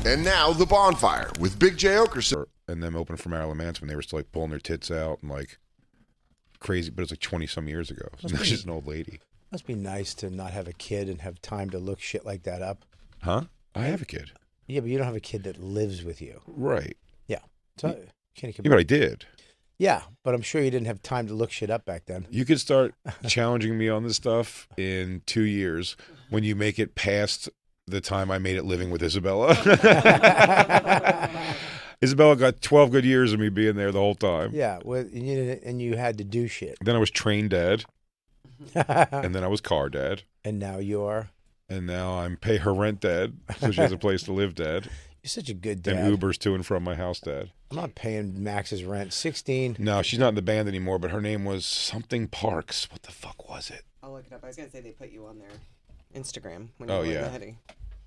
And now the Bonfire with Big J Okerson. And them open for Marilyn Manson when they were still like pulling their tits out and like crazy, but it was like 20 some years ago. So now she's an old lady. Must be nice to not have a kid and have time to look shit like that up. Huh? I have a kid. Yeah, but you don't have a kid that lives with you. Right. Yeah. So, yeah, but I did. Yeah, but I'm sure you didn't have time to look shit up back then. You could start challenging me on this stuff in 2 years when you make it past the time I made it living with Isabella. Isabella got 12 good years of me being there the whole time. Yeah, and you had to do shit. Then I was train dad. And then I was car dad. And now you're? And now I'm pay her rent dad, so she has a place to live dad. You're such a good dad. And Ubers to and from my house dad. I'm not paying Max's rent. 16. No, she's not in the band anymore, but her name was something Parks. What the fuck was it? I'll look it up. I was going to say they put you on their Instagram when Oh, you were yeah. the hoodie.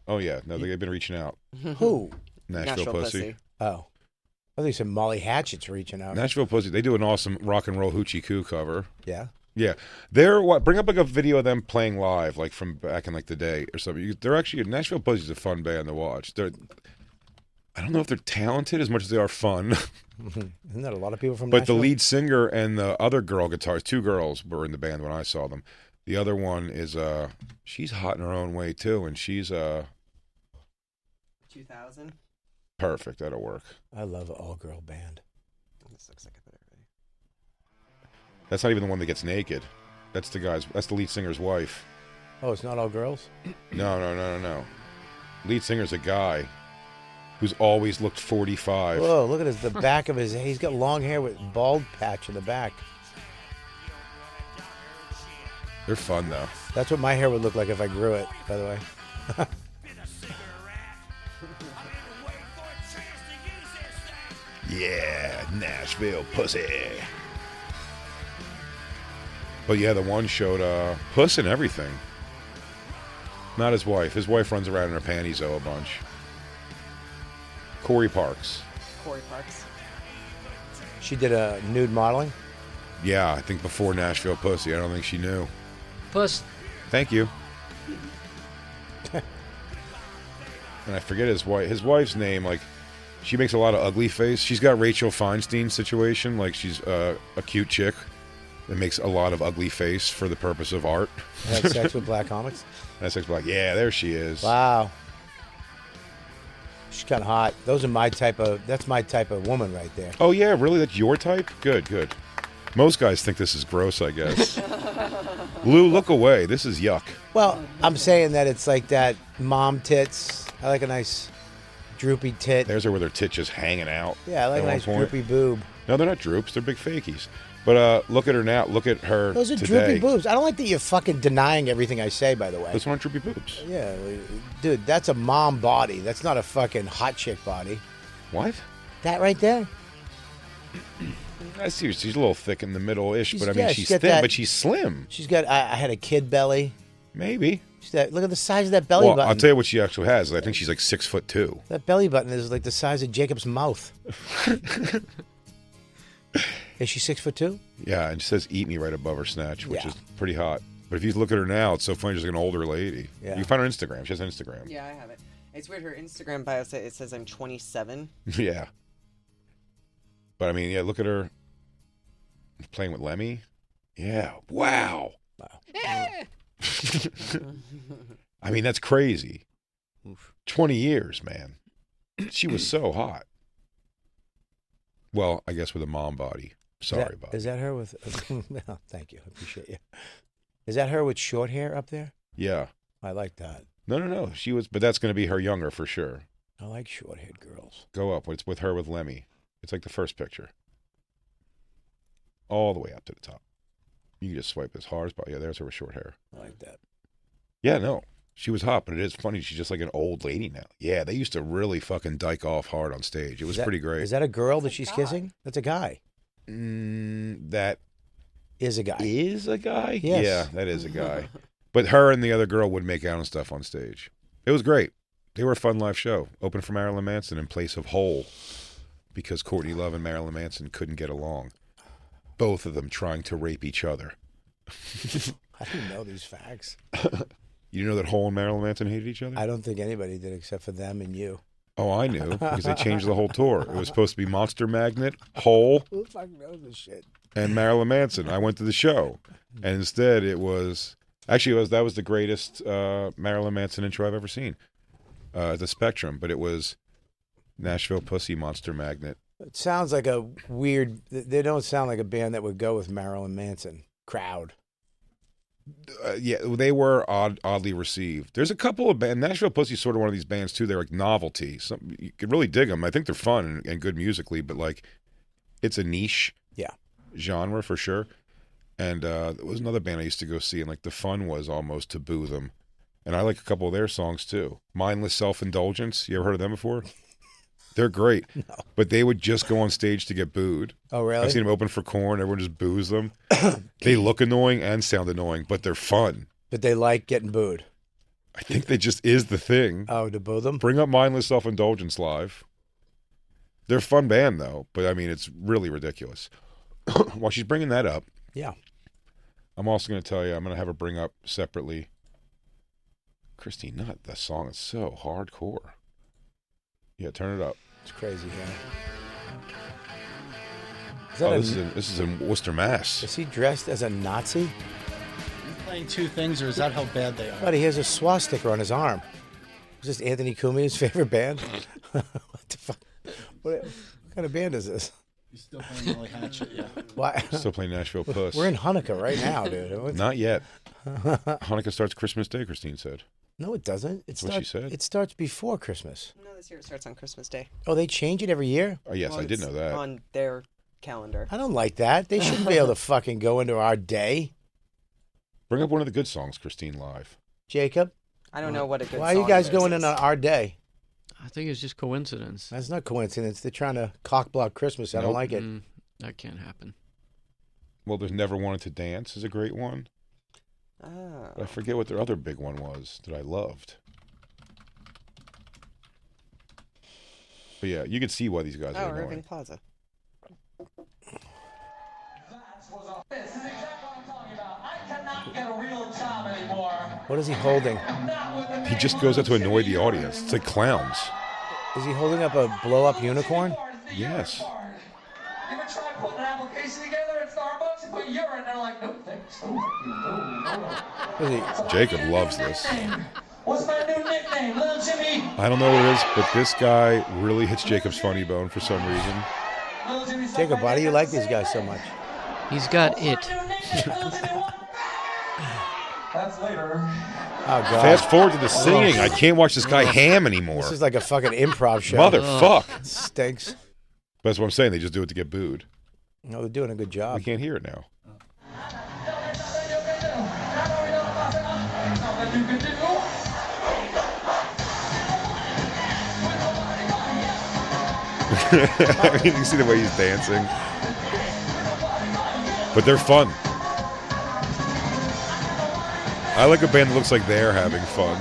Oh, yeah. No, they've been reaching out. Who? Nashville Pussy. Oh. I think some Molly Hatchet's reaching out. Nashville Pussy. They do an awesome rock and roll hoochie coo cover. Yeah? Yeah. They're what? Bring up like a video of them playing live, like from back in like the day or something. They're actually, Nashville Pussy's a fun band to watch. I don't know if they're talented as much as they are fun. Isn't that a lot of people from But Nashville? the lead singer and the other girl guitarist, 2 girls were in the band when I saw them. The other one is, she's hot in her own way too, and she's 2000. perfect. That'll work. I love an all-girl band. This looks like I put it ready. That's not even the one that gets naked. That's the lead singer's wife. Oh, it's not all girls? No. Lead singer's a guy who's always looked 45. Whoa, look at the back of his... He's got long hair with bald patch in the back. They're fun, though. That's what my hair would look like if I grew it, by the way. Yeah, Nashville Pussy. But yeah, the one showed puss and everything. Not his wife. His wife runs around in her panties, a bunch. Corey Parks. Corey Parks. She did a nude modeling? Yeah, I think before Nashville Pussy. I don't think she knew. Puss. Thank you. And I forget his wife. His wife's name, like, she makes a lot of ugly face. She's got Rachel Feinstein situation. Like, she's a cute chick that makes a lot of ugly face for the purpose of art. Had sex with black comics? Had sex with black. Yeah, there she is. Wow. She's kind of hot. That's my type of woman right there. Oh, yeah, really? That's your type? Good. Most guys think this is gross, I guess. Lou, look away. This is yuck. Well, I'm saying that it's like that mom tits. I like a nice droopy tit. There's her with her tit just hanging out. Yeah, I like at a one nice point. droopy boob. No, they're not droops. They're big fakies. But look at her now. Look at her Those are today. droopy boobs. I don't like that you're fucking denying everything I say, by the way. Those aren't droopy boobs. Yeah, dude, that's a mom body. That's not a fucking hot chick body. What? That right there? I see. She's a little thick in the middle-ish, but I mean, yeah, she's she's got thin, that- but she's slim. She's got, I had a kid belly. Maybe. Look at the size of that belly Well, button. I'll tell you what she actually has. I think she's like 6'2". That belly button is like the size of Jacob's mouth. Is she 6'2"? Yeah, and she says "eat me" right above her snatch, which Yeah. is pretty hot. But if you look at her now, it's so funny. She's like an older lady. Yeah. You can find her on Instagram. She has an Instagram. Yeah, I have it. It's weird. Her Instagram bio it says I'm 27. Yeah. But I mean, yeah, look at her playing with Lemmy. Yeah. Wow. I mean, that's crazy. 20 years, man. She was so hot. Well, I guess with a mom body. Sorry, Bob. Is that her with... Oh, thank you. I appreciate you. Is that her with short hair up there? Yeah. I like that. No. She was, but that's going to be her younger for sure. I like short-haired girls. Go up. It's with her with Lemmy. It's like the first picture. All the way up to the top. You can just swipe as hard as possible. Yeah, there's her with short hair. I like that. Yeah, no. She was hot, but it is funny. She's just like an old lady now. Yeah, they used to really fucking dyke off hard on stage. It was pretty great. Is that a girl that she's kissing? That's a guy. That Is a guy. is a guy? Yes. Yeah, that is a guy. But her and the other girl would make out and stuff on stage. It was great. They were a fun live show. Open for Marilyn Manson in place of Hole because Courtney Love and Marilyn Manson couldn't get along. Both of them trying to rape each other. I didn't know these facts. You know that Hole and Marilyn Manson hated each other? I don't think anybody did except for them and you. Oh, I knew because they changed the whole tour. It was supposed to be Monster Magnet, Hole, Who the fuck knows this shit? and Marilyn Manson. I went to the show, and instead it was that was the greatest Marilyn Manson intro I've ever seen. The Spectrum, but it was Nashville Pussy, Monster Magnet. It sounds like a weird. They don't sound like a band that would go with Marilyn Manson crowd. Yeah, they were oddly received. There's a couple of bands. Nashville Pussy's sort of one of these bands too. They're like novelty. You could really dig them. I think they're fun and good musically, but like, it's a niche genre for sure. And there was another band I used to go see, and like the fun was almost to boo them. And I like a couple of their songs too. Mindless Self-Indulgence. You ever heard of them before? They're great, but they would just go on stage to get booed. Oh, really? I've seen them open for Korn. Everyone just boos them. They look annoying and sound annoying, but they're fun. But they like getting booed. I think that just is the thing. Oh, to boo them? Bring up Mindless Self-Indulgence live. They're a fun band, though, but I mean, it's really ridiculous. While she's bringing that up, yeah, I'm also going to tell you, I'm going to have her bring up separately. Christine, not the song is so hardcore. Yeah, turn it up. It's crazy, yeah. This is in Worcester, Mass. Is he dressed as a Nazi? Are you playing two things, or is that how bad they are? But he has a swastika on his arm. Is this Anthony Cumia's favorite band? What the fuck? What kind of band is this? He's still playing Molly Hatchet, yeah. Why? Still playing Nashville Puss. We're in Hanukkah right now, dude. Not yet. Hanukkah starts Christmas Day, Christine said. No, it doesn't. That's what she said. It starts before Christmas. No, this year it starts on Christmas Day. Oh, they change it every year? Oh, yes, Well, I did know it's that. on their calendar. I don't like that. They shouldn't be able to fucking go into our day. Bring up one of the good songs, Christine, live. Jacob? I don't know what a good Why are you song guys of theirs going is. into our day? I think it's just coincidence. That's not coincidence. They're trying to cockblock Christmas. I don't Nope. like it. That can't happen. Well, there's Never Wanted to Dance is a great one. Oh. But I forget what their other big one was that I loved. But yeah, you can see why these guys Oh, are annoying. Irving Plaza. This is exactly what I'm talking about. I cannot get a real job anymore. What is he holding? He just goes out to annoy the audience. It's like clowns. Is he holding up a blow-up unicorn? Yes. You ever try putting an application together at Starbucks and put urine and they're like, no thanks. What is he? Jacob loves this. What's my new nickname? Little Jimmy. I don't know what it is, but this guy really hits Jacob's funny bone for some reason. Little Jimmy. Jacob, why do you like these guys so much? He's got it. That's later. Oh, God. Fast forward to the singing. I can't watch this guy ham anymore. This is like a fucking improv show. Motherfuck. Stinks. But that's what I'm saying. They just do it to get booed. No, they're doing a good job. We can't hear it now. I mean, you see the way he's dancing. But they're fun. I like a band that looks like they're having fun.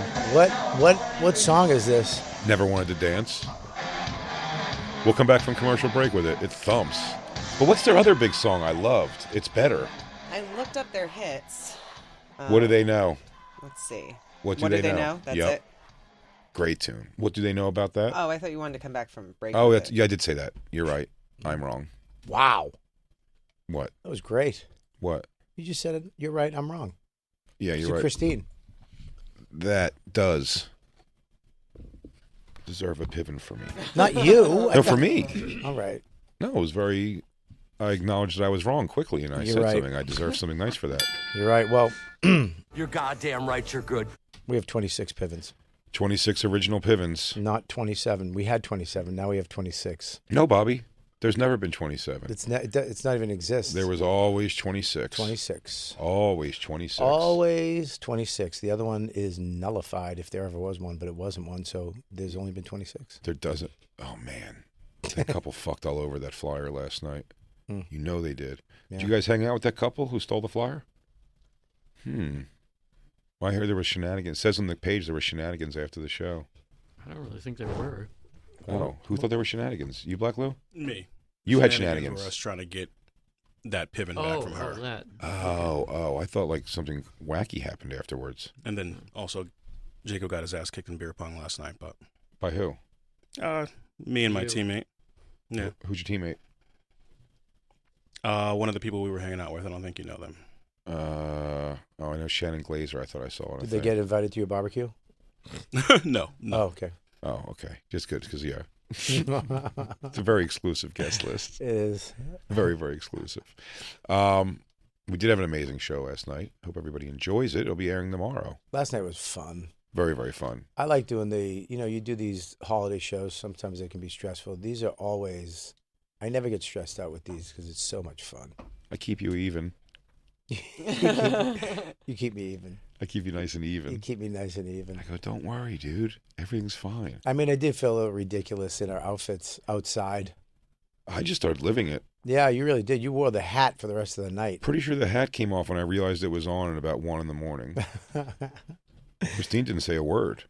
What song is this? Never Wanted to Dance. We'll come back from commercial break with it. It thumps. But what's their other big song I loved? It's Better. I looked up their hits. What do they know? Let's see. What do they know? That's Yep. it. Great tune. What do they know about that? Oh, I thought you wanted to come back from break. Oh, with that's, it. yeah, I did say that. You're right. I'm wrong. Wow. What? That was great. What? You just said it. You're right. I'm wrong. Yeah, you're So right. Christine. That does deserve a pivot for me. Not you. No, for me. All right. No, it was very. I acknowledged that I was wrong quickly, and I You're said right. something. I deserve something nice for that. You're right. Well, You're goddamn right, you're good. we have 26 pivots, 26 original pivens. not 27. We had 27. Now we have 26. No, Bobby. There's never been 27. It's not even exist. There was always 26. 26. Always 26. Always 26. The other one is nullified if there ever was one, but it wasn't one, so there's only been 26. There doesn't. Oh, man. That couple fucked all over that flyer last night. You know they did. Yeah. Did you guys hang out with that couple who stole the flyer? Well, I heard there was shenanigans. It says on the page there were shenanigans after the show. I don't really think there were. Oh, who thought there were shenanigans? You, Black Lou? Me. You had Were shenanigans. us trying to get that pivot back from her. That. Oh, I thought like something wacky happened afterwards. And then also, Jacob got his ass kicked in beer pong last night, but By who? Me and my teammate. Yeah. Who's your teammate? One of the people we were hanging out with. I don't think you know them. I know Shannon Glazer. I thought I saw it. Did they get invited to your barbecue? No. Oh, okay. Oh, okay. Just good, because, yeah. It's a very exclusive guest list. It is. Very, very exclusive. We did have an amazing show last night. Hope everybody enjoys it. It'll be airing tomorrow. Last night was fun. Very, very fun. I like doing you do these holiday shows. Sometimes they can be stressful. These are always, I never get stressed out with these because it's so much fun. I keep you even. You keep me even. I keep you nice and even. You keep me nice and even. I go, don't worry, dude. Everything's fine. I mean, I did feel a little ridiculous in our outfits outside. I just started living it. Yeah, you really did. You wore the hat for the rest of the night. Pretty sure the hat came off when I realized it was on at about 1 a.m. Christine didn't say a word.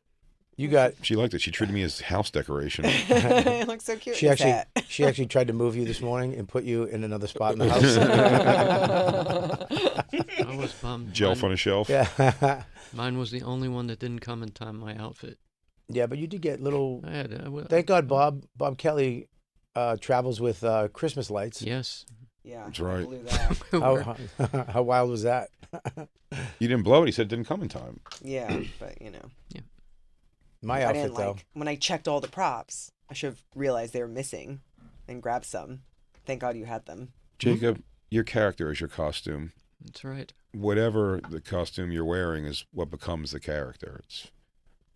She liked it. She treated me as house decoration. It looks so cute. She actually tried to move you this morning and put you in another spot in the house. I was bummed. Shelf on a shelf. Yeah. Mine was the only one that didn't come in time my outfit. Yeah, but you did get little. I Thank God, Bob Kelly travels with Christmas lights. Yes. Yeah, that's right. I blew that. How wild was that? You didn't blow it. He said it didn't come in time. Yeah, but Yeah. My I outfit didn't though. when I checked all the props, I should have realized they were missing and grabbed some. Thank God you had them. Jacob, your character is your costume. That's right. Whatever the costume you're wearing is what becomes the character.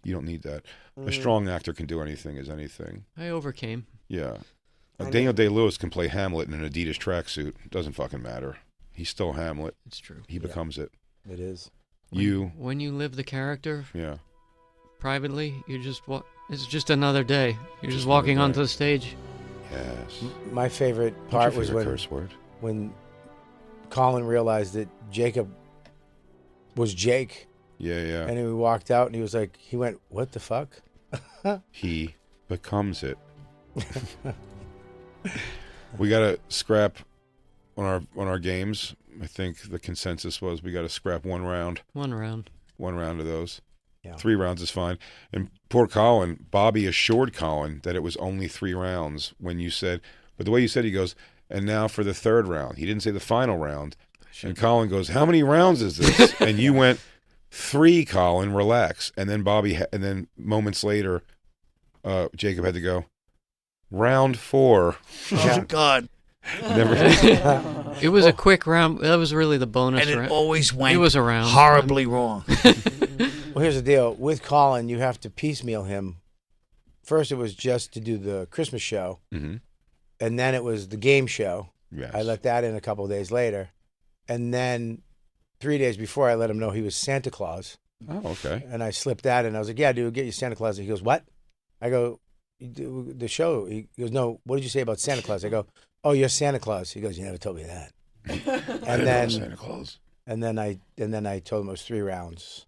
You don't need that. A strong actor can do anything as anything. I overcame. Yeah. Daniel Day-Lewis can play Hamlet in an Adidas tracksuit. Doesn't fucking matter. He's still Hamlet. It's true. He becomes it. It is. When you live the character. Yeah. Privately, you just it's just another day. You're just walking onto the stage. Yes. My favorite part was when Colin realized that Jacob was Jake. Yeah. And he walked out and he was like, he went, "What the fuck?" He becomes it. We got to scrap on our games. I think the consensus was we got to scrap one round. One round of those. Yeah. 3 rounds is fine. And poor Colin, Bobby assured Colin that it was only 3 rounds when you said, but the way you said, he goes, and now for the 3rd round. He didn't say the final round. And Colin goes, how many rounds is this? And you went, 3, Colin, relax. And then and then moments later, Jacob had to go, round 4. Oh, God. Never. It was a quick round. That was really the bonus And it round. always went It was a round. horribly wrong. Well, here's the deal. With Colin, you have to piecemeal him. First, it was just to do the Christmas show. Mm-hmm. And then it was the game show. Yes. I let that in a couple of days later. And then 3 days before, I let him know he was Santa Claus. Oh, okay. And I slipped that in. I was like, yeah, dude, get you Santa Claus. And he goes, what? I go, the show. He goes, no, what did you say about Santa Claus? I go, oh, you're Santa Claus. He goes, you never told me that. And then Santa Claus. And then I told him it was 3 rounds.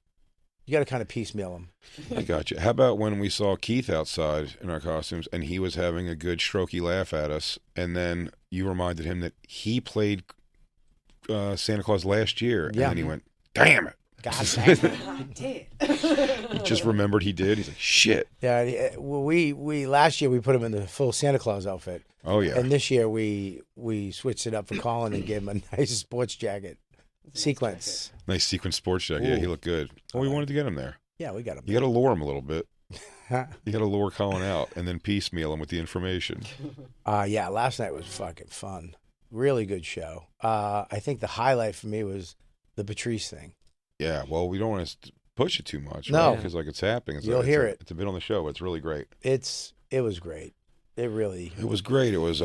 You got to kind of piecemeal him. I got you. How about when we saw Keith outside in our costumes and he was having a good strokey laugh at us, and then you reminded him that he played Santa Claus last year, and then he went, damn it. God damn it. He just remembered he did. He's like, shit. Yeah, well, we last year we put him in the full Santa Claus outfit. Oh, yeah. And this year we switched it up for Colin and gave him a nice sports jacket. Sequence. Nice sequence sports jacket. Yeah, he looked good. Well, we wanted to get him there. Yeah, we got him. You got to lure him a little bit. You got to lure Colin out and then piecemeal him with the information. Yeah, last night was fucking fun. Really good show. I think the highlight for me was the Patrice thing. Yeah, well, we don't want to push it too much. No. Because it's happening. You'll hear it. It's a bit on the show. It's really great. It was great. It was great. It was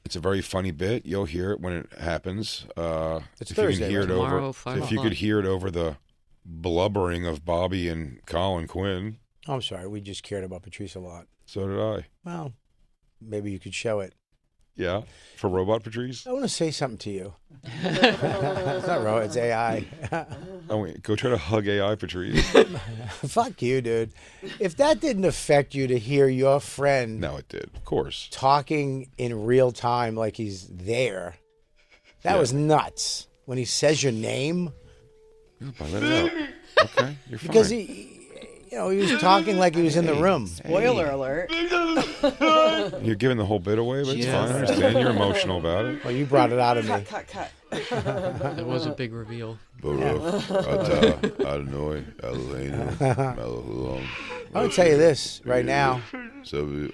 it's a very funny bit. You'll hear it when it happens. It's if Thursday, you can hear right? it over, if you could hear it over the blubbering of Bobby and Colin Quinn. Oh, I'm sorry. We just cared about Patrice a lot. So did I. Well, maybe you could show it. Yeah, for Robot Patrice. I want to say something to you. It's not Robot. It's AI. Oh wait, go try to hug AI Patrice. Fuck you, dude. If that didn't affect you to hear your friend, no, it did. Of course, talking in real time like he's there. That was nuts. When he says your name. I let it out. Okay, you're fine. Because You know, he was talking like he was in the room. Spoiler alert. You're giving the whole bit away, but it's Yeah. fine. I understand you're emotional about it. Well, you brought it out of me. Cut. That was a big reveal. Baruch, Atah, Adonai, Eloheinu, melech haolam. I'm going to tell you this right now.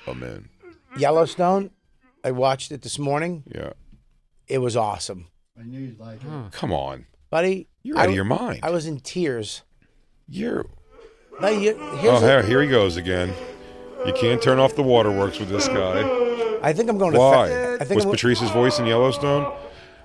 Amen. Yellowstone, I watched it this morning. Yeah. It was awesome. I knew you'd like it. Come on. Buddy. You're out of your mind. I was in tears. You're... Buddy, here he goes again. You can't turn off the waterworks with this guy. I think I'm going to... Why? I think Was Patrice's voice in Yellowstone?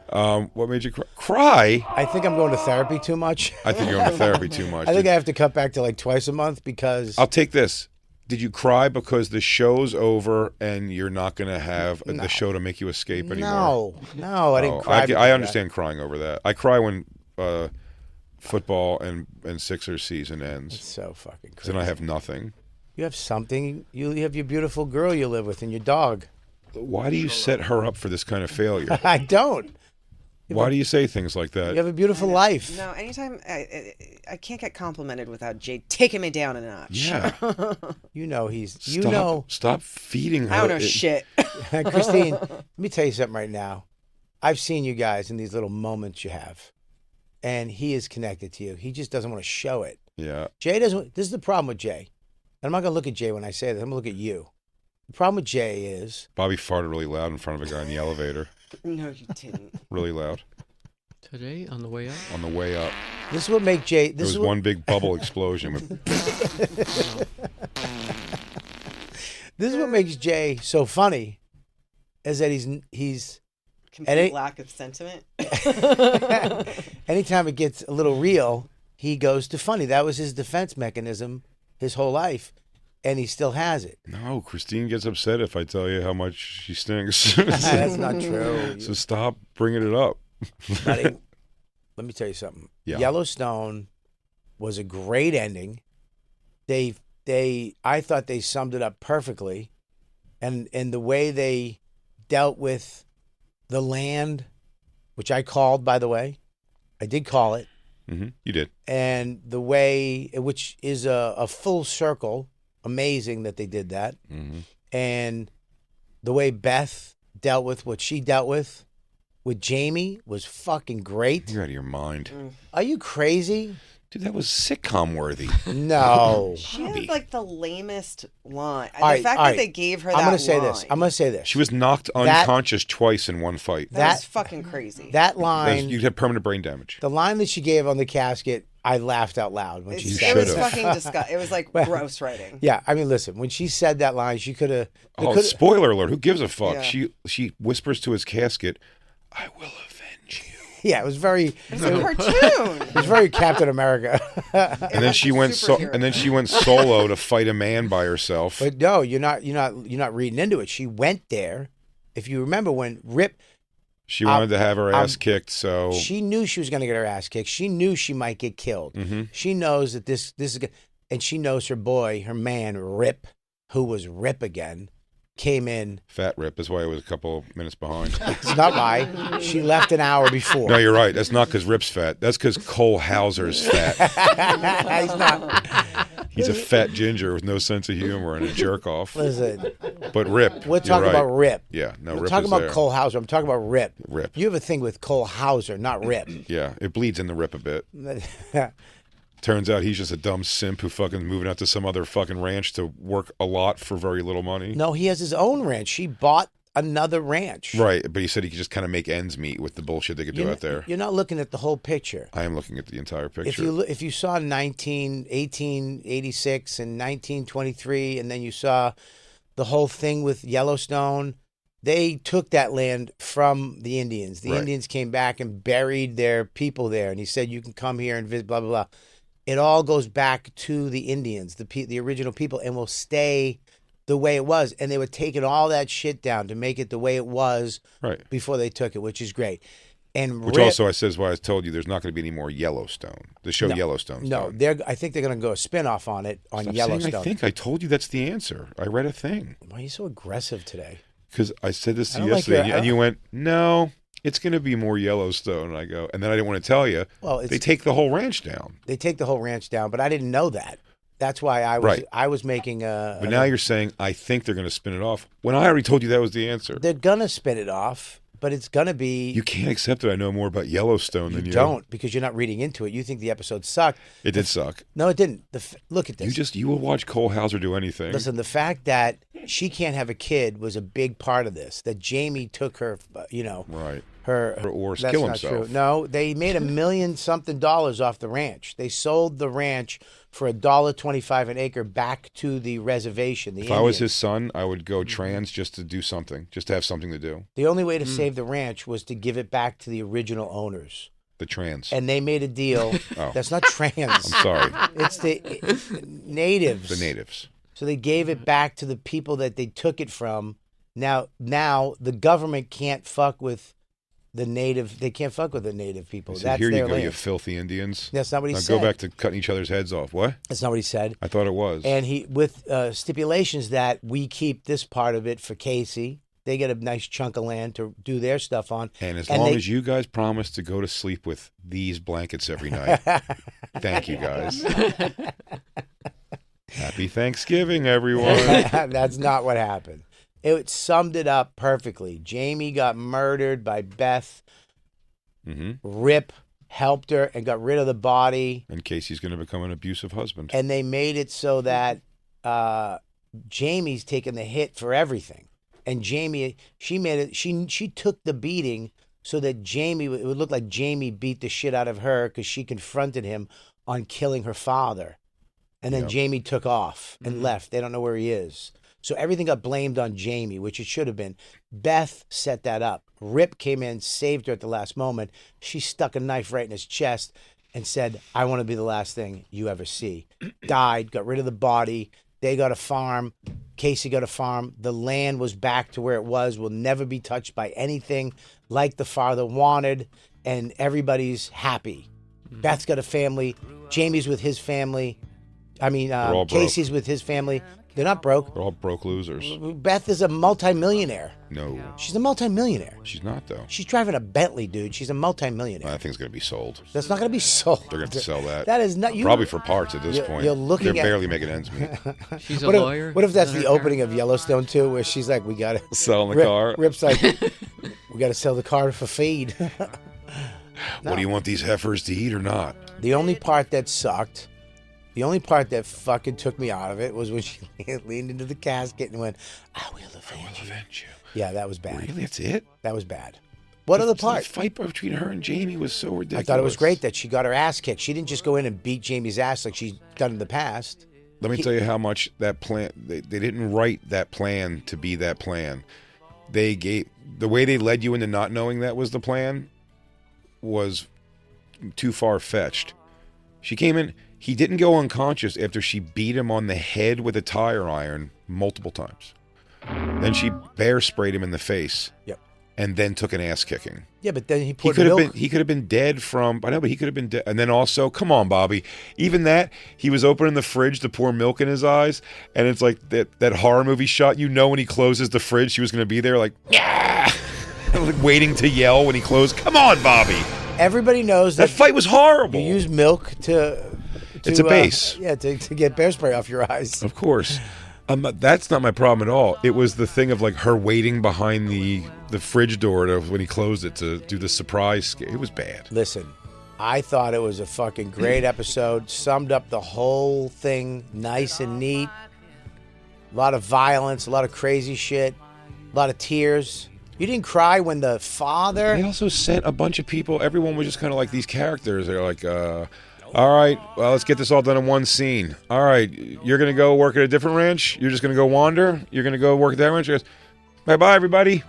What made you cry? I think I'm going to therapy too much. I think you're going to therapy too much. I think I have to cut back to like twice a month because... I'll take this. Did you cry because the show's over and you're not going to have the show to make you escape anymore? No, I didn't cry. I understand crying over that. I cry when football and Sixers season ends. It's so fucking crazy. Because then I have nothing. You have something. You have your beautiful girl you live with and your dog. Why do you set her up for this kind of failure? I don't. Why do you say things like that? You have a beautiful life. No, anytime I can't get complimented without Jay taking me down a notch. Yeah. You know he's. Stop feeding her. I don't know shit. Christine, let me tell you something right now. I've seen you guys in these little moments you have, and he is connected to you. He just doesn't want to show it. Yeah. Jay doesn't. This is the problem with Jay. And I'm not going to look at Jay when I say this. I'm going to look at you. The problem with Jay is... Bobby farted really loud in front of a guy in the elevator. No, you didn't. Really loud. Today, on the way up? On the way up. This is what makes Jay... There was one big bubble explosion. This is what makes Jay so funny, is that he's Complete lack of sentiment. Anytime it gets a little real, he goes to funny. That was his defense mechanism his whole life, and he still has it. No, Christine gets upset if I tell you how much she stinks. That's not true. So stop bringing it up. Buddy, let me tell you something. Yeah. Yellowstone was a great ending. I thought they summed it up perfectly, and the way they dealt with the land, which I called, by the way. I did call it. Mm-hmm. You did. And the way, which is a full circle, amazing that they did that. Mm-hmm. And the way Beth dealt with what she dealt with Jamie was fucking great. You're out of your mind. Are you crazy? Dude, that was sitcom worthy. No. She had like the lamest line. All right, the fact all that right. they gave her I'm that gonna say line, this. I'm going to say this. She was knocked unconscious twice in one fight. That's fucking crazy. That line. You'd have permanent brain damage. The line that she gave on the casket, I laughed out loud when she said it was it. fucking disgusting. It was like gross writing. Yeah, I mean, listen, when she said that line, she could have. Oh, spoiler alert! Who gives a fuck? Yeah. She whispers to his casket, "I will avenge you." Yeah, it was very. It was a cartoon. It was very Captain America. And then she went solo to fight a man by herself. But no, you're not reading into it. She went there. If you remember when Rip. She wanted to have her ass kicked, so she knew she was going to get her ass kicked. She knew she might get killed. Mm-hmm. She knows that this is, and she knows her boy, her man Rip, who was Rip again, came in. Fat Rip is why I was a couple of minutes behind. It's not why. She left an hour before. No, you're right. That's not because Rip's fat. That's because Cole Hauser's fat. He's not. He's a fat ginger with no sense of humor and a jerk off. Listen. But Rip. We're talking about Rip. Yeah, no, We're Rip talking is about there. Cole Hauser. I'm talking about Rip. Rip. You have a thing with Cole Hauser, not Rip. Yeah, it bleeds in the Rip a bit. Turns out he's just a dumb simp who fucking moving out to some other fucking ranch to work a lot for very little money. No, he has his own ranch. She bought another ranch. Right, but he said he could just kind of make ends meet with the bullshit they could do out there. You're not looking at the whole picture. I am looking at the entire picture. If you saw 1886 and 1923, and then you saw the whole thing with Yellowstone, they took that land from the Indians. The Indians came back and buried their people there, and he said, you can come here and visit, blah, blah, blah. It all goes back to the Indians, the original people, and will stay the way it was. And they were taking all that shit down to make it the way it was before they took it, which is great. And which also I says why I told you there's not going to be any more Yellowstone. The show Yellowstone's done. I think they're going to go a spin-off on it on Yellowstone. I told you that's the answer. I read a thing. Why are you so aggressive today? Because I said this to you yesterday, and you went, no, it's going to be more Yellowstone. And I go, and then I didn't want to tell you. Well, they take the whole ranch down. They take the whole ranch down, but I didn't know that. That's why I was making a. But now you're saying I think they're going to spin it off. When I already told you that was the answer. They're gonna spin it off, but it's gonna be. You can't accept that I know more about Yellowstone than you. Don't, because you're not reading into it. You think the episode sucked. It did suck. No, it didn't. Look at this. You will watch Cole Hauser do anything. Listen, the fact that she can't have a kid was a big part of this. That Jamie took her, right. Or kill not himself. True. No, they made $1 million something off the ranch. They sold the ranch for $1.25 an acre back to the reservation. If I was his son, I would go trans just to do something, just to have something to do. The only way to save the ranch was to give it back to the original owners. The trans. And they made a deal. That's not trans. I'm sorry. It's the natives. The natives. So they gave it back to the people that they took it from. Now the government can't fuck with the native. They can't fuck with the native people. That's here their you go, land. you filthy Indians. That's not what he now said. Go back to cutting each other's heads off. What? That's not what he said. I thought it was. And he with stipulations that we keep this part of it for Casey. They get a nice chunk of land to do their stuff on. And as long as you guys promise to go to sleep with these blankets every night, thank you guys. Happy Thanksgiving, everyone. That's not what happened. It summed it up perfectly. Jamie got murdered by Beth. Mm-hmm. Rip helped her and got rid of the body. And Casey's going to become an abusive husband. And they made it so that Jamie's taking the hit for everything. And Jamie, she made it. She took the beating so that Jamie, it would look like Jamie beat the shit out of her because she confronted him on killing her father. And then Jamie took off and left. They don't know where he is. So everything got blamed on Jamie, which it should have been. Beth set that up. Rip came in, saved her at the last moment. She stuck a knife right in his chest and said, I want to be the last thing you ever see. Died, got rid of the body. They got a farm. Casey got a farm. The land was back to where it was, will never be touched by anything like the father wanted, and everybody's happy. Beth's got a family. Jamie's with his family. I mean, Casey's with his family. They're not broke. They're all broke losers. Beth is a multimillionaire. No. She's a multimillionaire. She's not, though. She's driving a Bentley, dude. She's a multimillionaire. That thing's going to be sold. That's not going to be sold. They're going to sell that. That is not... Probably for parts at this point. You're looking They're at... barely making ends meet. She's a lawyer. What if that's the opening of Yellowstone, too, where she's like, we got to... Selling the car. Rip's like, we got to sell the car for feed. What do you want these heifers to eat or not? The only part that sucked... The only part that fucking took me out of it was when she leaned into the casket and went, I will avenge you. Yeah, that was bad. Really? That's it? That was bad. What other part? The fight between her and Jamie was so ridiculous. I thought it was great that she got her ass kicked. She didn't just go in and beat Jamie's ass like she's done in the past. Let me tell you how much that plan... They didn't write that plan to be that plan. They gave... The way they led you into not knowing that was the plan was too far-fetched. She came in... He didn't go unconscious after she beat him on the head with a tire iron multiple times. Then she bear sprayed him in the face. Yep. And then took an ass kicking. Yeah, but then he poured milk. He could have been dead from... I know, but he could have been dead. And then also, come on, Bobby. Even that, he was opening the fridge to pour milk in his eyes. And it's like that horror movie shot. You know when he closes the fridge, she was going to be there like, yeah! Like waiting to yell when he closed. Come on, Bobby. Everybody knows that fight was horrible. You use milk to it's a base. To get bear spray off your eyes. Of course. That's not my problem at all. It was the thing of like her waiting behind the fridge door when he closed it to do the surprise. It was bad. Listen, I thought it was a fucking great episode. Summed up the whole thing nice and neat. A lot of violence, a lot of crazy shit, a lot of tears. You didn't cry when the father... They also sent a bunch of people. Everyone was just kind of like these characters. They're like... all right, well, let's get this all done in one scene. All right, you're going to go work at a different ranch? You're just going to go wander? You're going to go work at that ranch? She goes, bye-bye, everybody.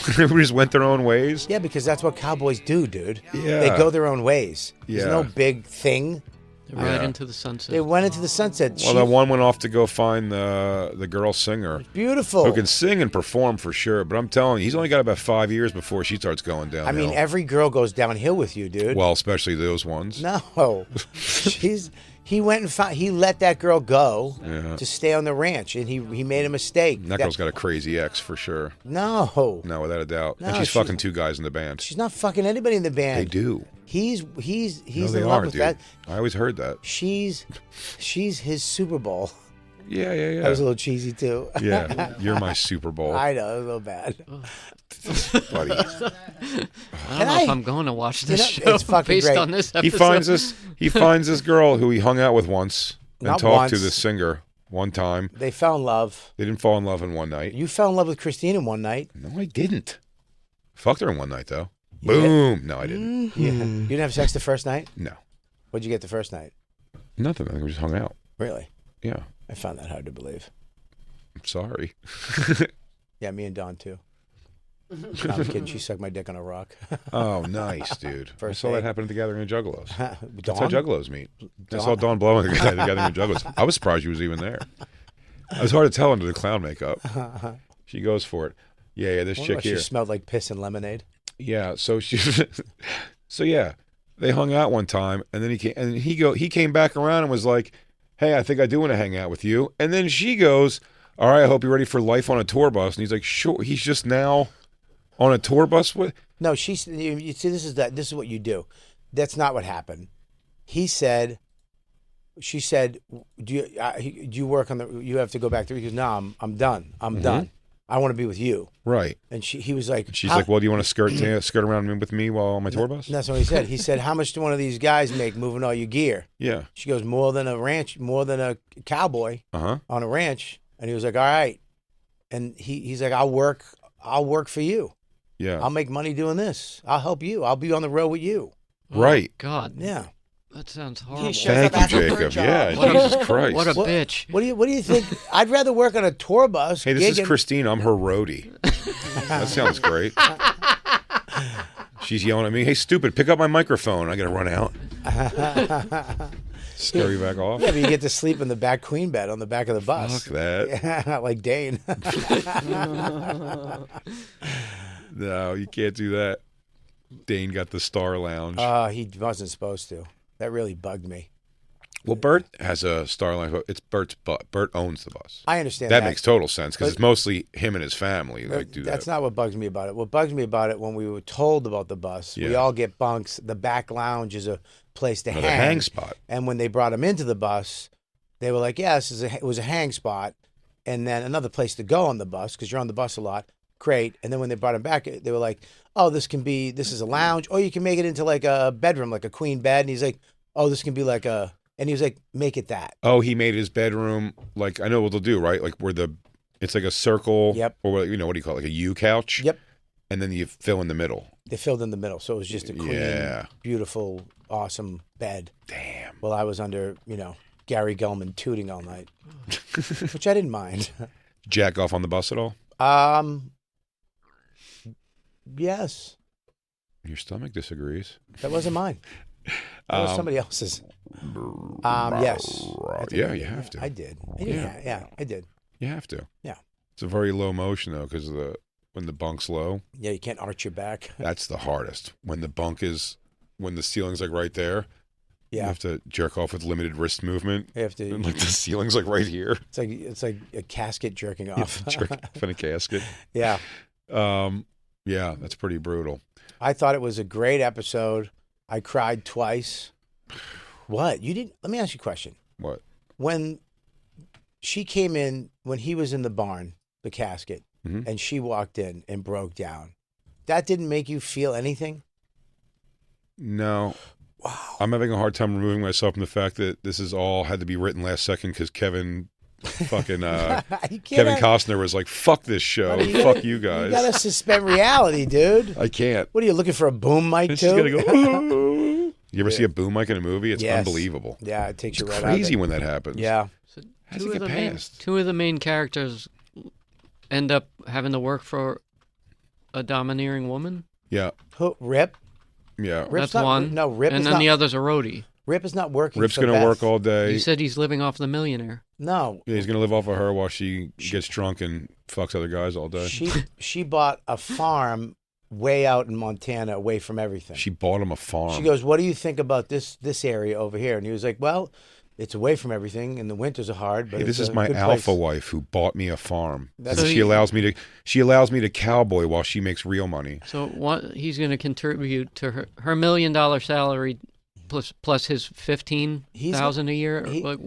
Everybody just went their own ways. Yeah, because that's what cowboys do, dude. Yeah. They go their own ways. Yeah. There's no big thing. Right into the sunset. They went into the sunset. Well, that one went off to go find the girl singer. Beautiful. Who can sing and perform for sure. But I'm telling you, he's only got about 5 years before she starts going downhill. I mean, every girl goes downhill with you, dude. Well, especially those ones. No. He went and found, he let that girl go to stay on the ranch, and he made a mistake. That girl's got a crazy ex for sure. No, without a doubt. No, and she's fucking two guys in the band. She's not fucking anybody in the band. They do. He's No, in they love are, with dude. that. I always heard that. She's his Super Bowl. Yeah. That was a little cheesy too. Yeah, you're my Super Bowl. I know, a little bad. Buddy. I don't know if I'm going to watch this show it's fucking based great. on this episode. He finds this girl who he hung out with once and Not talked to once. this singer one time. They fell in love. They didn't fall in love in one night. You fell in love with Christine in one night. No, I didn't. Fucked her in one night though. You did? Boom. No, I didn't. Yeah. You didn't have sex the first night? No. What'd you get the first night? Nothing. I think we just hung out. Really? Yeah. I found that hard to believe. I'm sorry. Yeah, me and Dawn too. No, I'm kidding. She sucked my dick on a rock. Oh, nice, dude. First I saw date. that happen at the Gathering of Juggalos. That's how Dawn? Juggalos meet. I saw Dawn blowing at the Gathering of Juggalos. I was surprised she was even there. It was hard to tell under the clown makeup. She goes for it. Yeah, this chick She here. smelled like piss and lemonade. Yeah, so yeah, they hung out one time, and then he came back around and was like, "Hey, I think I do want to hang out with you." And then she goes, "All right, I hope you're ready for life on a tour bus." And he's like, "Sure." He's just now on a tour bus with. No, you see, this is what you do. That's not what happened. She said, "Do you work on the? You have to go back there." He goes, "No, I'm done. I'm done. I want to be with you." Right. And he was like, She's like, "Well, do you want to skirt around with me while on my tour bus?" That's what he said. He said, "How much do one of these guys make moving all your gear?" Yeah. She goes, "More than a cowboy on a ranch." And he was like, "All right." And he's like, I'll work for you. Yeah. I'll make money doing this. I'll help you. I'll be on the road with you. Right. God. Yeah. That sounds horrible. Thank you, Jacob. Yeah, Jesus Christ. What a bitch. What do you think? I'd rather work on a tour bus. Hey, this is gigging- Christine. I'm her roadie. That sounds great. She's yelling at me, "Hey, stupid, pick up my microphone." I got to run out. Scare you back off. Yeah, but you get to sleep in the back queen bed on the back of the bus. Fuck that. Yeah, like Dane. No, you can't do that. Dane got the Star Lounge. He wasn't supposed to. That really bugged me. Well, Bert has a Star Lounge, but it's Bert's bus. Bert owns the bus. I understand that. that. Makes total sense because it's mostly him and his family like do that. That's not what bugs me about it. What bugs me about it, when we were told about the bus, we all get bunks. The back lounge is a place to Another hang. hang spot. And when they brought him into the bus, they were like, "Yeah, it was a hang spot," and then another place to go on the bus because you're on the bus a lot. Great. And then when they brought him back, they were like, "Oh, this is a lounge, or you can make it into like a bedroom, like a queen bed." And he's like, "Oh, this can be like a," and he was like, "Make it that." Oh, he made his bedroom like, I know what they'll do, right? Like where it's like a circle. Yep. Or what do you call it? Like a U couch. Yep. And then you fill in the middle. They filled in the middle, so it was just a queen, beautiful, awesome bed. Damn. Well, I was under, Gary Gulman tooting all night, which I didn't mind. Jack off on the bus at all? Yes. Your stomach disagrees. That wasn't mine. That was somebody else's. Yes. Yeah, you have to. I did. Yeah, I did. You have to. Yeah. It's a very low motion though, because when the bunk's low. Yeah, you can't arch your back. That's the hardest. When the ceiling's like right there. Yeah. You have to jerk off with limited wrist movement. You have to. And like the ceiling's like right here. It's like a casket jerking off. Jerking off in a casket. Yeah. Yeah, that's pretty brutal. I thought it was a great episode. I cried twice. What? You didn't? Let me ask you a question. What? When she came in, when he was in the barn, the casket, and she walked in and broke down, that didn't make you feel anything? No. Wow. I'm having a hard time removing myself from the fact that this is all had to be written last second because Kevin Costner was like, "Fuck this show. Fuck you guys." You gotta suspend reality, dude. I can't. What are you looking for, a boom mic She's too? gonna go. Ooh. You ever see a boom mic in a movie? It's unbelievable. Yeah, it takes you right out. Crazy when that happens. Yeah. So how's it get past? Two of the main characters end up having to work for a domineering woman. Yeah. Who, Rip? Yeah. Rip's That's one. No, Rip and is then not, the other's a roadie. Rip is not working. Rip's for gonna Beth. work all day. You said he's living off the millionaire. No. Yeah, he's gonna live off of her while she gets drunk and fucks other guys all day. She bought a farm way out in Montana, away from everything. She bought him a farm. She goes, "What do you think about this area over here?" And he was like, "Well, It's away from everything, and the winters are hard. But Hey, this it's is a my good alpha place. wife who bought me a farm. That's- And So she allows me to cowboy while she makes real money. So what he's going to contribute to her $1 million salary plus his 15,000 a year. Like,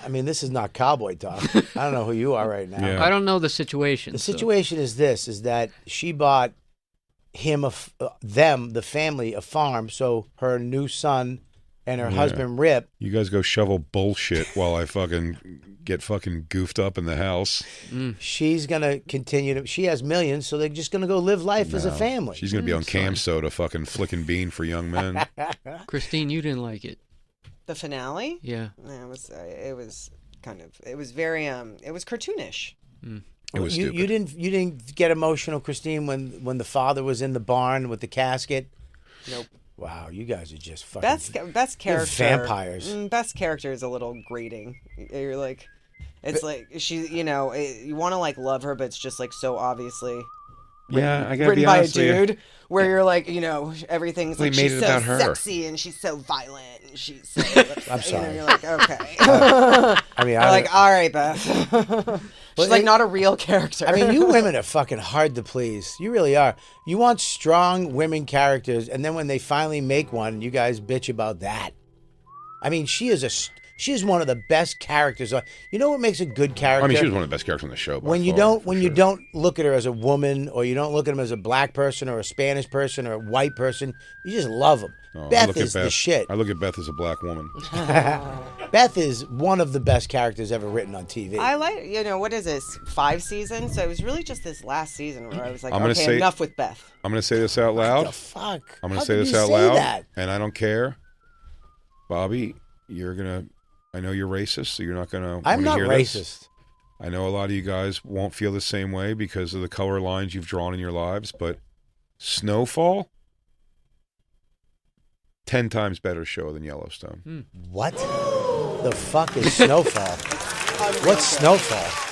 I mean, this is not cowboy talk. I don't know who you are right now. Yeah. I don't know the situation. The so- situation is this: is that she bought him the family, a farm, so her new son and her Yeah. husband Rip. You guys go shovel bullshit while I fucking get fucking goofed up in the house. She's gonna continue to. She has millions, so they're just gonna go live life as a No. family. She's gonna be on Cam Soda fucking flicking bean for young men. Christine, you didn't like it. The finale? Yeah. Yeah, it was kind of, it was very, it was cartoonish. It was you, stupid. you didn't get emotional, Christine, when the father was in the barn with the casket. Nope. Wow, you guys are just fucking Best you're character. vampires. Best character is a little grating. You're like, it's like she, you want to like love her, but it's just like so obviously Yeah, I gotta written be by a honest with you. dude. Where you're like, everything's They like made she's it so about her. sexy and she's so violent and she's so. I'm sorry. You're like, okay. I mean, You're like, all right, Beth. She's like not a real character. I mean, you women are fucking hard to please. You really are. You want strong women characters, and then when they finally make one, you guys bitch about that. I mean, she is one of the best characters. You know what makes a good character? I mean, she was one of the best characters on the show. by when you far, don't for when sure. you don't look at her as a woman, or you don't look at them as a black person or a Spanish person or a white person, you just love them. Oh, I Beth look at is the shit. I look at Beth as a black woman. Beth is one of the best characters ever written on TV. I like, what is this, 5 seasons? So it was really just this last season where I was like, I'm gonna okay, say- enough with Beth. I'm going to say this out loud. the fuck? I'm going How to say could this you out say loud, that? and I don't care. Bobby, I know you're racist, so you're not going to I'm not hear racist. This. I know a lot of you guys won't feel the same way because of the color lines you've drawn in your lives, but Snowfall, 10 times better show than Yellowstone. What the fuck is Snowfall? What's Snowfall?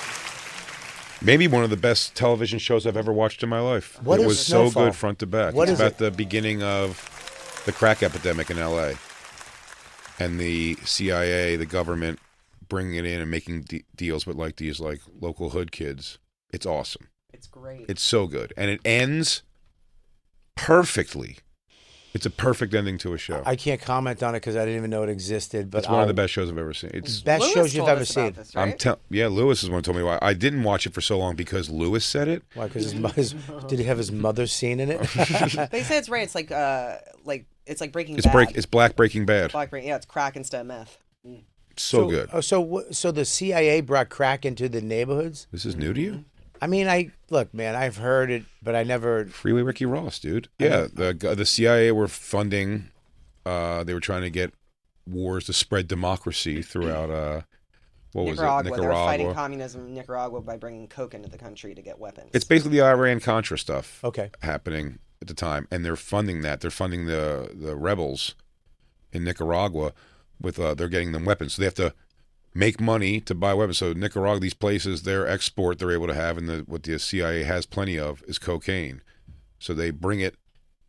Maybe one of the best television shows I've ever watched in my life. What it is was so Snowfall? good front to back. What it's is about it? the beginning of the crack epidemic in L.A. and the CIA, the government, bringing it in and making deals with like these like local hood kids. It's awesome. It's great. It's so good, and it ends perfectly. It's a perfect ending to a show. I can't comment on it because I didn't even know it existed. But It's one of the best shows I've ever seen. It's best Lewis shows you've told ever us about seen. this, right? yeah, Lewis is one who told me why. I didn't watch it for so long because Lewis said it. Why? Because did he have his mother's scene in it? They say it's right. It's like it's like Breaking It's Bad. It's Black Breaking Bad. Yeah, it's crack instead of meth. It's so good. Oh, so the CIA brought crack into the neighborhoods? This is new to you? I mean, look, man, I've heard it, but I never. Freeway Ricky Ross, dude. Yeah, the CIA were funding. They were trying to get wars to spread democracy throughout. What was it? Nicaragua. They were Nicaragua. fighting communism in Nicaragua by bringing coke into the country to get weapons. It's basically the Iran-Contra stuff. Okay. Happening at the time, and they're funding that. They're funding the rebels in Nicaragua with. They're getting them weapons, so they have to make money to buy weapons. So Nicaragua, these places, their export they're able to have, and what the CIA has plenty of is cocaine. So they bring it,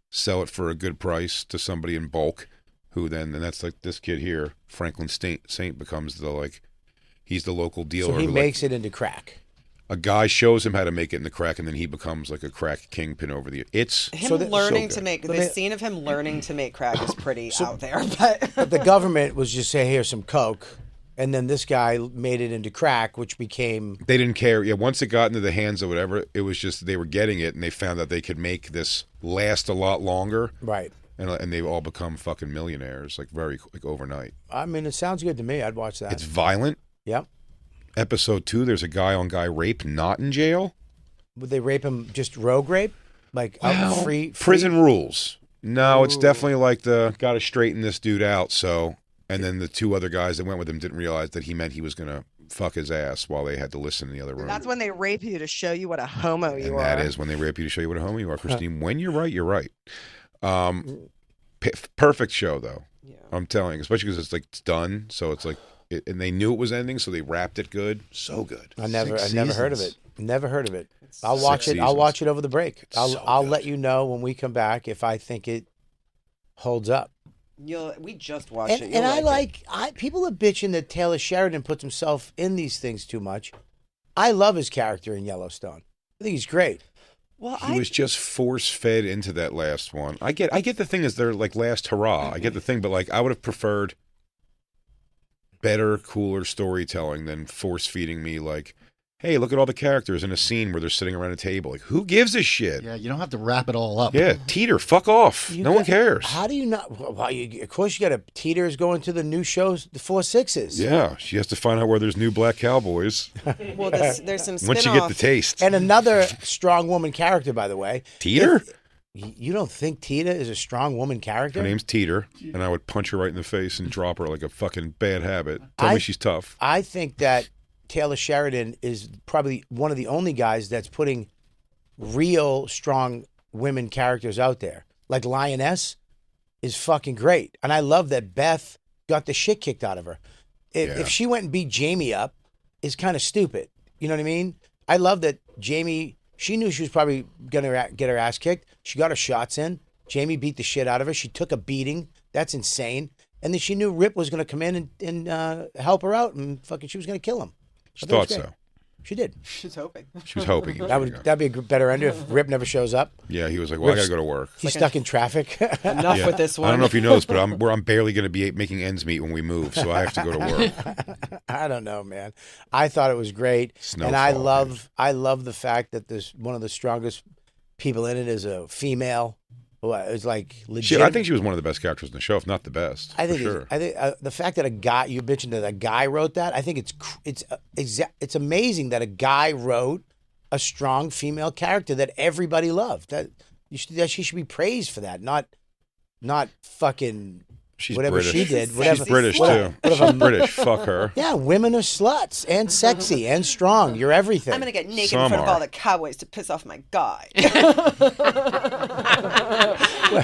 sell it for a good price to somebody in bulk, who then, and that's like this kid here, Franklin Saint becomes he's the local dealer. So he who, makes it into crack. a guy shows him how to make it in the crack, and then he becomes like a crack kingpin over the. It's him learning so to make But the scene of him learning to make crack is pretty out there, but But the government was just say, here's some coke, and then this guy made it into crack, which became. They didn't care. Yeah, once it got into the hands of whatever, it was just they were getting it, and they found that they could make this last a lot longer. Right. And they've all become fucking millionaires, like overnight. I mean, it sounds good to me. I'd watch that. It's violent. Yep. Episode 2, there's a guy on guy rape, not in jail. Would they rape him just rogue rape? Like out free? Prison rules. No, it's definitely like got to straighten this dude out. So, and then the 2 other guys that went with him didn't realize that he meant he was going to fuck his ass while they had to listen in the other room. that's when they rape you to show you what a homo you And are. that is when they rape you to show you what a homo you are, Christine. When you're right, you're right. Perfect show, though. Yeah. I'm telling you, especially because it's done. So it's like, and they knew it was ending, so they wrapped it good. So good. I never heard of it. Never heard of it. It's I'll watch it. I'll watch it over the break. So I'll good. let you know when we come back if I think it holds up. We just watched it. And people are bitching that Taylor Sheridan puts himself in these things too much. I love his character in Yellowstone. I think he's great. Well, he was just force-fed into that last one. I get the thing is they're like last hurrah. I get the thing, but like I would have preferred better, cooler storytelling than force-feeding me like, hey, look at all the characters in a scene where they're sitting around a table. Like, who gives a shit? Yeah, you don't have to wrap it all up. Yeah, Teeter, fuck off. No one cares. How do you not? Well, of course, you got to. Teeter's going to the new shows, the 4-6s. Yeah, she has to find out where there's new black cowboys. Well, there's some spin-off. Once you get the taste. And another strong woman character, by the way. Teeter? You don't think Teeter is a strong woman character? Her name's Teeter, and I would punch her right in the face and drop her like a fucking bad habit. Tell me she's tough. I think that Taylor Sheridan is probably one of the only guys that's putting real strong women characters out there. Like Lioness is fucking great. And I love that Beth got the shit kicked out of her. If she went and beat Jamie up, it's kind of stupid. You know what I mean? I love that Jamie, she knew she was probably going to get her ass kicked. She got her shots in. Jamie beat the shit out of her. She took a beating. That's insane. And then she knew Rip was going to come in and help her out, and fucking she was going to kill him. She thought so. She did. She's hoping. She was hoping. That'd be a better end if Rip never shows up. Yeah, he was like, well, I got to go to work. He's stuck in traffic. Enough with this one. I don't know if you know this, but I'm barely going to be making ends meet when we move, so I have to go to work. I don't know, man. I thought it was great. Snowfall, and I love the fact that there's one of the strongest people in it is a female. It's like legit. I think she was one of the best characters in the show, if not the best. I think. Sure. I think the fact that you mentioned that a guy wrote that. I think it's amazing that a guy wrote a strong female character that everybody loved. That she should be praised for that, not fucking. She's whatever British. she did. Whatever, she's British too. She's British. Fuck her. Yeah, women are sluts and sexy and strong. You're everything. I'm gonna get naked in front of all the cowboys to piss off my guy.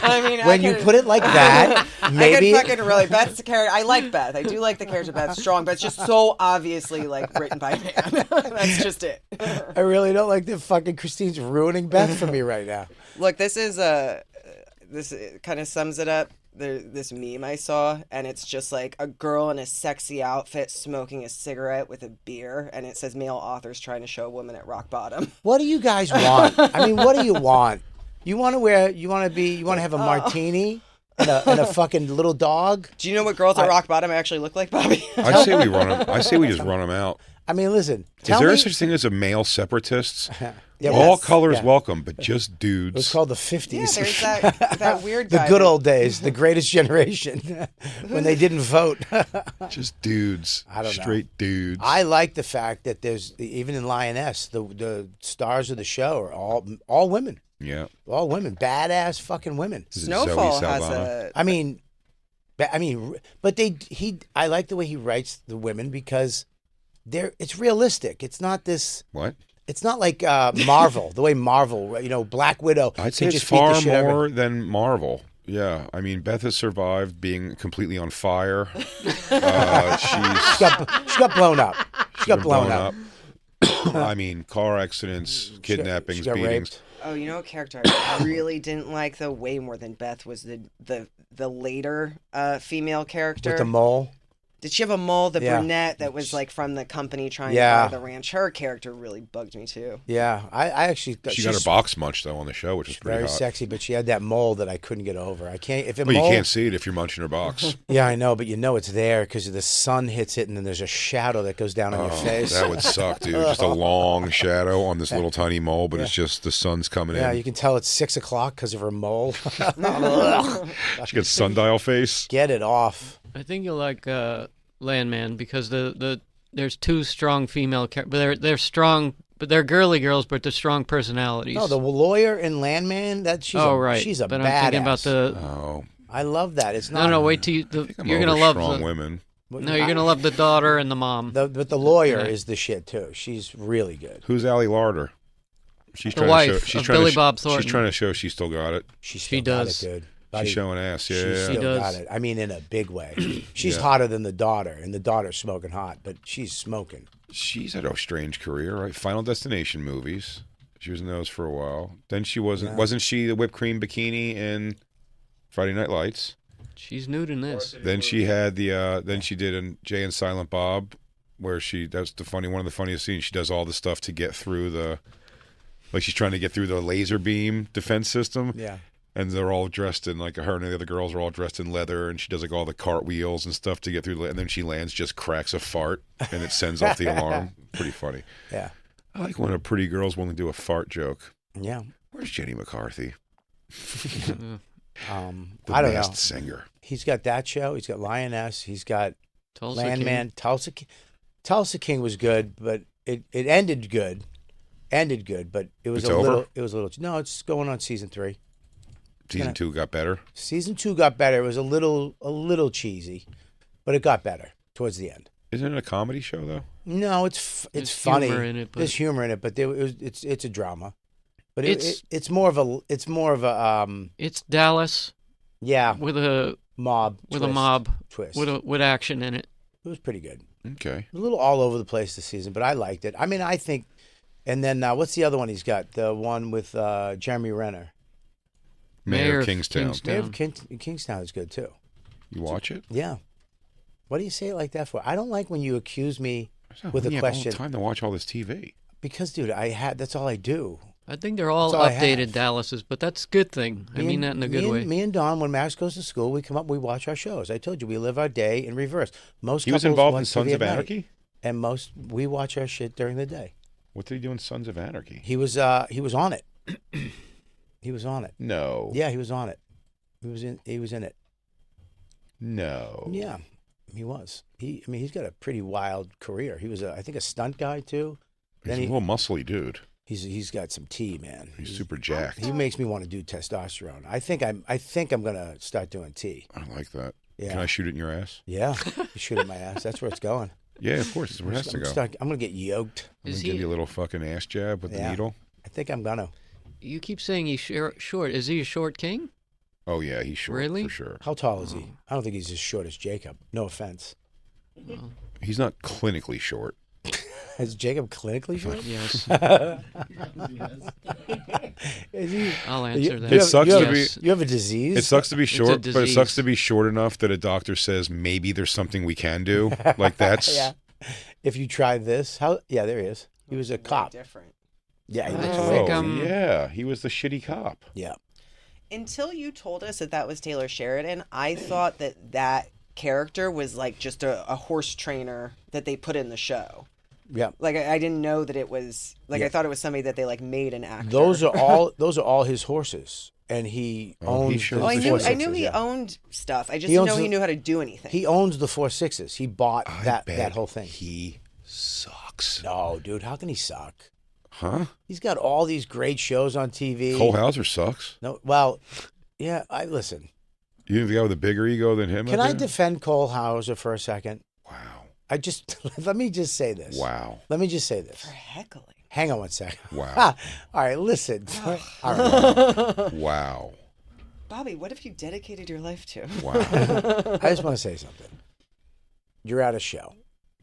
I mean, when you put it like that, maybe I could fucking really. Beth's the character. I like Beth. I do like the character Beth strong, but it's just so obviously like written by a man. That's just it. I really don't like that fucking Christine's ruining Beth for me right now. Look, this kind of sums it up. This meme I saw, and it's just like a girl in a sexy outfit smoking a cigarette with a beer, and it says male authors trying to show a woman at rock bottom. What do you guys want? I mean, what do you want? You want to have a martini and a fucking little dog? Do you know what girls at rock bottom actually look like, Bobby? I say we just run them out. I mean, listen. Is there such thing as a male separatists? Yeah, all colors welcome, but just dudes. It was called the 50s. Yeah, there's that weird guy. The good old days, the greatest generation, when they didn't vote. Just dudes. I don't know. Straight dudes. I like the fact that there's, even in Lioness, the stars of the show are all women. Yeah. All women. Badass fucking women. Snowfall has a... I mean, but I like the way he writes the women because it's realistic. It's not this... What? It's not like Marvel, the way Marvel, Black Widow. I'd say it's far more than Marvel. Yeah, I mean, Beth has survived being completely on fire. She got blown up. She got blown up. I mean, car accidents, kidnappings, beatings. Raped. Oh, you know what character I really didn't like, though, way more than Beth, was the later female character. With the mole? Did she have a mole, the brunette that was like from the company trying to buy the ranch? Her character really bugged me too. Yeah, I actually thought she got her box munched though on the show, which was pretty very hot. sexy, but she had that mole that I couldn't get over. I can't you can't see it if you're munching her box. Yeah, I know, but it's there because the sun hits it and then there's a shadow that goes down on your face. That would suck, dude. Just a long shadow on this little tiny mole, but it's just the sun's coming in. Yeah, you can tell it's 6 o'clock because of her mole. She got sundial face. Get it off. I think you'll like Landman because there's two strong female characters. They're strong, but they're girly girls, but they're strong personalities. No, the lawyer in Landman, she's a but badass. I'm thinking about I love that. It's not. No, wait till you're gonna love strong women. No, you're gonna love the daughter and the mom. But the lawyer is the shit too. She's really good. Who's Allie Larder? She's the wife of Billy Bob Thornton. She's trying to show she still got it. She does. Got it, dude. She's showing ass, yeah. She still got it. I mean, in a big way. She's hotter than the daughter, and the daughter's smoking hot, but she's smoking. She's had a strange career, right? Final Destination movies. She was in those for a while. Then she wasn't she the whipped cream bikini in Friday Night Lights? She's nude in this. Then she had then she did in Jay and Silent Bob, where that's one of the funniest scenes. She does all the stuff to get through like she's trying to get through the laser beam defense system. Yeah. And they're all dressed in, like, her and the other girls are all dressed in leather, and she does, like, all the cartwheels and stuff to get through. And then she lands, just cracks a fart, and it sends off the alarm. Pretty funny. Yeah. I like when a pretty girl's willing to do a fart joke. Yeah. Where's Jenny McCarthy? The I don't know. Singer. He's got that show. He's got Lioness. He's got Tulsa Landman. Tulsa King was good, but it ended good. But it was It's a over? little. It was a little. No, it's going on season 3. Season 2 got better? Season 2 got better. It was a little cheesy, but it got better towards the end. Isn't it a comedy show, though? No, it's There's funny. humor in it, but- There's humor in it, but it's a drama. But It's- it's more of a It's Dallas yeah with a mob twist. with action in it. It was pretty good. Okay. A little all over the place this season, but I liked it. I mean, I think. And then what's the other one he's got? The one with Jeremy Renner. Mayor of Kingstown. Mayor of Kingstown is good too. You watch it? Yeah. What do you say it like that for? I don't like when you accuse me with You a have question. all the time to watch all this TV. Because, dude, that's all I do. I think they're all That's all I updated have. Dallases, but that's a good thing. I mean that in a good way. Me and Don, when Max goes to school, we come up, we watch our shows. I told you, we live our day in reverse. Most He was couples involved in watch Sons TV of at night, Anarchy? and we watch our shit during the day. What did he do in Sons of Anarchy? He was on it. He was on it. No. Yeah, he was on it. He was in it. No. Yeah, he was. He's got a pretty wild career. He was, I think, a stunt guy too. He's a little muscly dude. He's got some tea, man. He's super jacked. He makes me want to do testosterone. I think I'm gonna start doing tea. I like that. Yeah. Can I shoot it in your ass? Yeah, you shoot at my ass. That's where it's going. Yeah, of course. That's where it has to go. I'm gonna get yoked. I'm going to give you a little fucking ass jab with the needle. I think I'm gonna. You keep saying he's short. Is he a short king? Oh, yeah, he's short Really? for sure. How tall is he? I don't think he's as short as Jacob. No offense. He's not clinically short. Is Jacob clinically short? Yes. Is he? I'll answer that. It sucks to be. You have a disease? It sucks to be short, but it disease. sucks to be short enough that a doctor says maybe there's something we can do. Like that's Yeah. If you try this, yeah, there he is. He was a cop. Different. Yeah, he looks I way think, Oh, yeah, he was the shitty cop. Yeah. Until you told us that was Taylor Sheridan, I thought that character was like just a horse trainer that they put in the show. Yeah. Like I didn't know that it was like Yeah. I thought it was somebody that they like made an actor. Those are all his horses, and he owns. shows the Oh, I the knew 4.6s, he yeah. owned stuff. I just He didn't owns know he the- knew how to do anything. He owns the 4.6s. He bought I bet that whole thing. He sucks. No, dude, how can he suck? Huh? He's got all these great shows on TV. Cole Hauser sucks. No, well, yeah. I listen. You think the guy with a bigger ego than him? Can out I there? defend Cole Hauser for a second? Wow. Let me just say this. Wow. Let me just say this. For heckling. Hang on one second. Wow. All right, listen. All right. Wow. Bobby, what have you dedicated your life to? Wow. I just want to say something. You're at a show.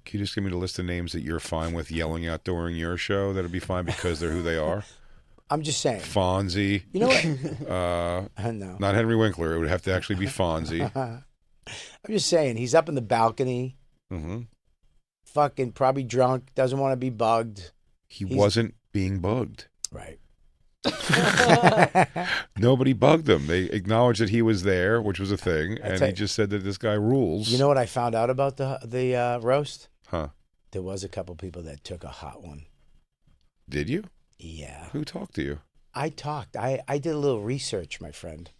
Can you just give me the list of names that you're fine with yelling out during your show? That'll be fine because they're who they are. I'm just saying. Fonzie. You know what? No. Not Henry Winkler. It would have to actually be Fonzie. I'm just saying. He's up in the balcony, Mm-hmm. fucking probably drunk, doesn't want to be bugged. He wasn't being bugged. Right. Nobody bugged him. They acknowledged that he was there, which was a thing, and tell he you- just said that this guy rules. You know what I found out about the roast? Huh? There was a couple people that took a hot one. Did you? Yeah. Who talked to you? I talked. I did a little research, my friend.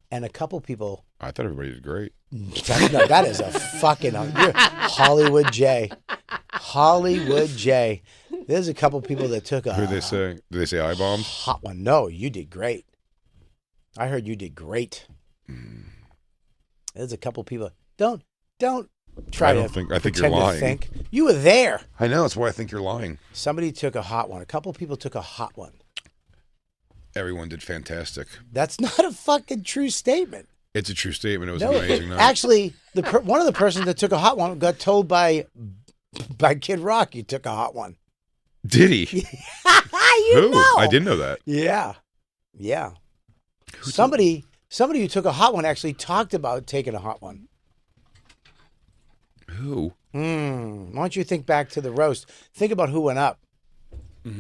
And a couple people. I thought everybody did great. That is a fucking Hollywood J. Hollywood J. There's a couple people that took a Who did they say? Did they say I bombed? hot one. No, you did great. I heard you did great. There's a couple people. Don't try I to don't think. I think you're pretend to lying. think. You were there. I know. That's why I think you're lying. Somebody took a hot one. A couple people took a hot one. Everyone did fantastic. That's not a fucking true statement. It's a true statement. It was No, an amazing night. actually, one of the persons that took a hot one got told by Kid Rock he took a hot one. Did he? You Who? know. I didn't know that. Yeah. Somebody Somebody who took a hot one actually talked about taking a hot one. Who? Why don't you think back to the roast? Think about who went up. Can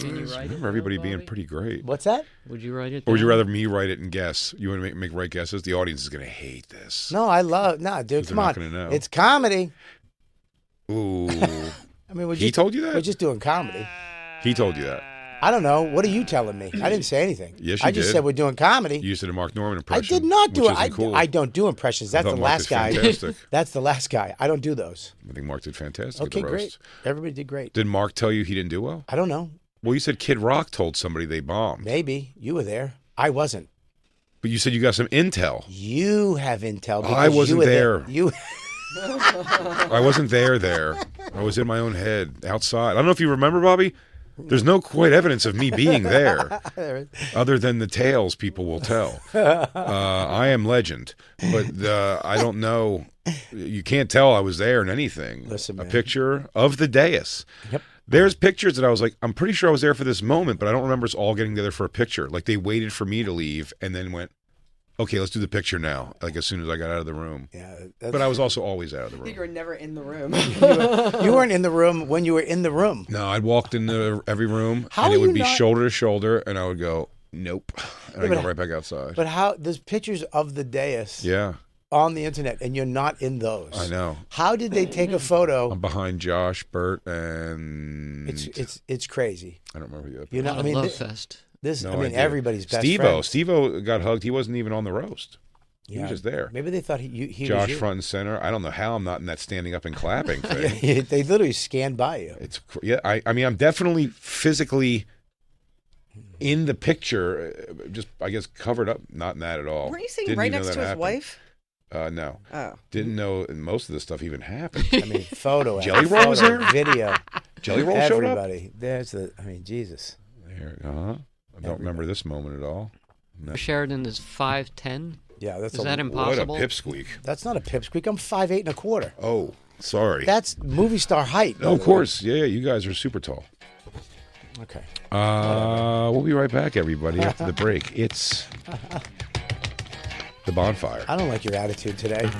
you write I it? remember everybody down, being Bobby? pretty great. What's that? Would you write it? Or would you down? rather me write it and guess? You want to make right guesses? The audience is going to hate this. No, I love. No, dude, Because come they're on. not gonna know. It's comedy. Ooh. I mean, He told you that? We're just doing comedy. He told you that. I don't know. What are you telling me? I didn't say anything. Yes, you I just did. said we're doing comedy. You used to a Mark Norman I impression. did not do which it. isn't cool. I don't do impressions. That's thought the Mark last did guy. fantastic. That's the last guy. I don't do those. I think Mark did fantastic Okay, at the roast. great. Everybody did great. Did Mark tell you he didn't do well? I don't know. Well, you said Kid Rock told somebody they bombed. Maybe you were there. I wasn't. But you said you got some intel. You have intel. because I wasn't you were there. You. I wasn't there. I was in my own head, outside. I don't know if you remember, Bobby. There's no quite evidence of me being there, other than the tales people will tell. I am legend, but I don't know. You can't tell I was there in anything. Listen, a man. picture of the dais. Yep. There's pictures that I was like, I'm pretty sure I was there for this moment, but I don't remember us all getting together for a picture. Like they waited for me to leave and then went, okay, let's do the picture now. Like as soon as I got out of the room. Yeah, But I was also always out of the You room. were never in the room. you weren't in the room when you were in the room. No, I'd walked into every room How and are it would you be not- shoulder to shoulder and I would go, nope. And I'd but- go right back outside. But how? There's pictures of the dais Yeah, on the internet, and you're not in those. I know. How did they take a photo? I'm behind Josh, Bert, and It's crazy. I don't remember the other. You know, Not I a mean, love thi- fest. this. No I mean, idea. everybody's best Steve-O. friend. Steve-O got hugged. He wasn't even on the roast. He Yeah. was just there. Maybe they thought he Josh was you. front and center. I don't know how I'm not in that standing up and clapping thing. Yeah, they literally scanned by you. It's yeah. I mean, I'm definitely physically in the picture. Just I guess covered up. Not in that at all. Weren't you sitting Didn't right even know next that to his happened. wife? No. Oh. Didn't know most of this stuff even happened. I mean, photo, Jelly after Roll was photo, there? video. Jelly Roll showed up. Everybody. There's the. I mean, Jesus. There, I don't remember this moment at all. No. Sheridan is 5'10". Yeah, that's Is a, that impossible? What a pipsqueak. That's not a pipsqueak. I'm 5'8.25". Oh, sorry. That's movie star height. by No, the of way. course. Yeah, you guys are super tall. Okay. We'll be right back, everybody, after the break. It's the Bonfire. I don't like your attitude today.